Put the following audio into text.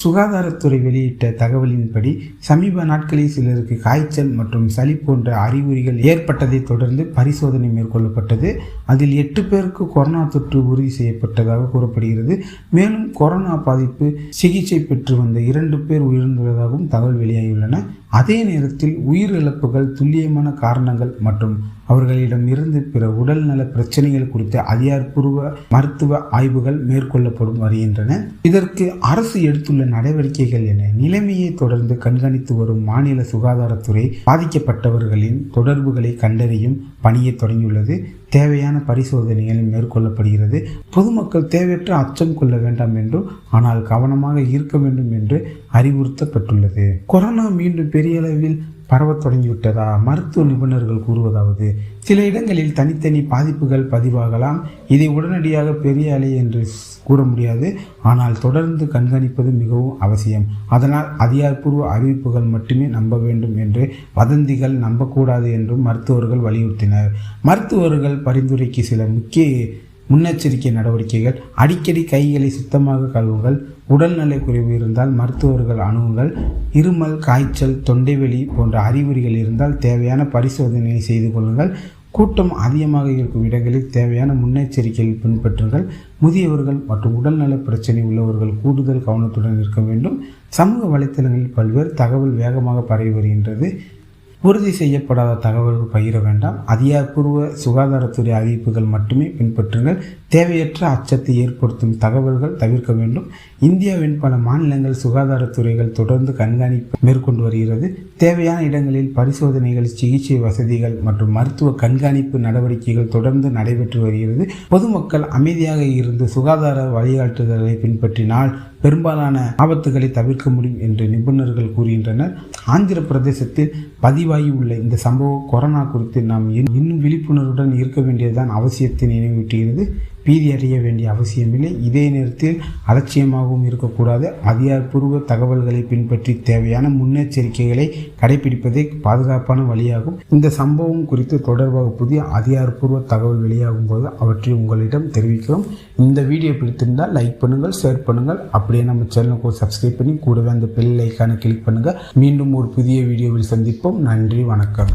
சுகாதாரத்துறை வெளியிட்ட தகவலின்படி சமீப நாட்களில் சிலருக்கு காய்ச்சல் மற்றும் சளி போன்ற அறிகுறிகள் ஏற்பட்டதை தொடர்ந்து பரிசோதனை மேற்கொள்ளப்பட்டது. அதில் 8 பேருக்கு கொரோனா தொற்று உறுதி செய்யப்பட்டதாக கூறப்படுகிறது. மேலும் கொரோனா பாதிப்பு சிகிச்சை பெற்று வந்த 2 பேர் உயிரிழந்துள்ளதாகவும் தகவல் வெளியாகியுள்ளன. அதே நேரத்தில் உயிரிழப்புகள், துல்லியமான காரணங்கள் மற்றும் அவர்களிடம் இருந்து பிற உடல்நல பிரச்சனைகள் குறித்த அதிகாரப்பூர்வ மருத்துவ ஆய்வுகள் மேற்கொள்ளப்படும் வருகின்றன. இதற்கு அரசு எடுத்துள்ள நடவடிக்கைகள் என நிலைமையை தொடர்ந்து கண்காணித்து வரும் மாநில சுகாதாரத்துறை பாதிக்கப்பட்டவர்களின் தொடர்புகளை கண்டறியும் பணியை தொடங்கியுள்ளது. தேவையான பரிசோதனைகள் மேற்கொள்ளப்படுகிறது. பொதுமக்கள் தேவையற்ற அச்சம் கொள்ள வேண்டாம் என்றும், ஆனால் கவனமாக இருக்க வேண்டும் என்று அறிவுறுத்தப்பட்டுள்ளது. கொரோனா மீண்டும் பெரிய அளவில் பரவத் தொடங்கிவிட்டதா? மருத்துவ நிபுணர்கள் கூறுவதாவது: சில இடங்களில் தனித்தனி பாதிப்புகள் பதிவாகலாம். இதை உடனடியாக பெரிய அலை என்று கூற முடியாது, ஆனால் தொடர்ந்து கண்காணிப்பது மிகவும் அவசியம். அதனால் அதிகாரப்பூர்வ அறிவிப்புகள் மட்டுமே நம்ப வேண்டும் என்று வதந்திகள் நம்பக்கூடாது என்றும் மருத்துவர்கள் வலியுறுத்தினர். மருத்துவர்கள் பரிந்துரைக்கு சில முக்கிய முன்னெச்சரிக்கை நடவடிக்கைகள்: அடிக்கடி கைகளை சுத்தமாக கழுவுங்கள். உடல்நலை குறைவு இருந்தால் மருத்துவர்கள் அணுகுங்கள். இருமல், காய்ச்சல், தொண்டைவலி போன்ற அறிகுறிகள் இருந்தால் தேவையான பரிசோதனையை செய்து கொள்ளுங்கள். கூட்டம் அதிகமாக இருக்கும் இடங்களில் தேவையான முன்னெச்சரிக்கைகள் பின்பற்றுங்கள். முதியவர்கள் மற்றும் உடல்நல பிரச்சனை உள்ளவர்கள் கூடுதல் கவனத்துடன் இருக்க வேண்டும். சமூக வலைத்தளங்களில் பல்வேறு தகவல் வேகமாக பரவி வருகின்றது. உறுதி செய்யப்படாத தகவல்கள் பகிர வேண்டாம். அதிகாரப்பூர்வ சுகாதாரத்துறை அறிவிப்புகள் மட்டுமே பின்பற்றுங்கள். தேவையற்ற அச்சத்தை ஏற்படுத்தும் தகவல்கள் தவிர்க்க வேண்டும். இந்தியாவின் பல மாநிலங்கள் சுகாதாரத்துறைகள் தொடர்ந்து கண்காணிப்பு மேற்கொண்டு வருகிறது. தேவையான இடங்களில் பரிசோதனைகள், சிகிச்சை வசதிகள் மற்றும் மருத்துவ கண்காணிப்பு நடவடிக்கைகள் தொடர்ந்து நடைபெற்று வருகிறது. பொதுமக்கள் அமைதியாக இருந்து சுகாதார வழிகாட்டுதல்களை பின்பற்றினால் பெரும்பாலான ஆபத்துகளை தவிர்க்க முடியும் என்று நிபுணர்கள் கூறுகின்றனர். ஆந்திர பிரதேசத்தில் பதிவாகியுள்ள இந்த சம்பவம் கொரோனா குறித்து நாம் இன்னும் விழிப்புணர்வுடன் இருக்க வேண்டியதுதான் அவசியத்தை நினைவூட்டுகிறது. பீதி அடைய வேண்டிய அவசியமில்லை. இதே நேரத்தில் அலட்சியமாகவும் இருக்கக்கூடாது. அதிகாரப்பூர்வ தகவல்களை பின்பற்றி தேவையான முன்னெச்சரிக்கைகளை கடைபிடிப்பதே பாதுகாப்பான வழியாகும். இந்த சம்பவம் குறித்து தொடர்பாக புதிய அதிகாரப்பூர்வ தகவல் வெளியாகும் போது அவற்றை உங்களிடம் தெரிவிக்கிறோம். இந்த வீடியோ பிடித்திருந்தால் லைக் பண்ணுங்கள், ஷேர் பண்ணுங்கள். அப்படியே நம்ம சேனலுக்கு சப்ஸ்கிரைப் பண்ணி கூடவே அந்த பெல் ஐக்கானை கிளிக் பண்ணுங்கள். மீண்டும் ஒரு புதிய வீடியோவில் சந்திப்போம். நன்றி, வணக்கம்.